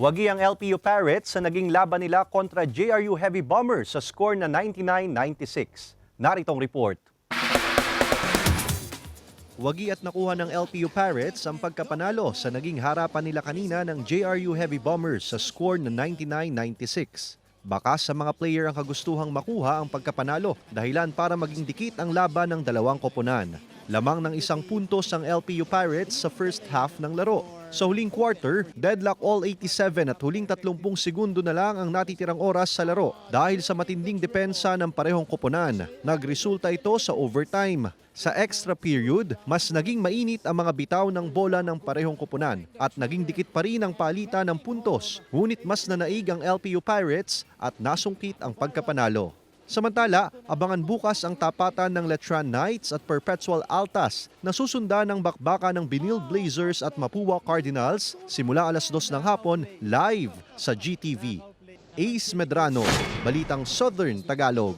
Wagi ang LPU Pirates sa naging laban nila kontra JRU Heavy Bombers sa score na 99-96. Naritong report. Wagi at nakuha ng LPU Pirates ang pagkapanalo sa naging harapan nila kanina ng JRU Heavy Bombers sa score na 99-96. Baka sa mga player ang kagustuhang makuha ang pagkapanalo, dahilan para maging dikit ang laban ng dalawang koponan. Lamang ng 1 puntos ang LPU Pirates sa first half ng laro. Sa huling quarter, deadlock all 87 at huling 30 segundo na lang ang natitirang oras sa laro dahil sa matinding depensa ng parehong koponan. Nagresulta ito sa overtime. Sa extra period, mas naging mainit ang mga bitaw ng bola ng parehong koponan at naging dikit pa rin ang palitan ng puntos. Ngunit mas nanaig ang LPU Pirates at nasungkit ang pagkapanalo. Samantala, abangan bukas ang tapatan ng Letran Knights at Perpetual Altas na susundan ng bakbaka ng Benil Blazers at Mapua Cardinals simula alas 2 ng hapon live sa GTV. Ace Medrano, Balitang Southern Tagalog.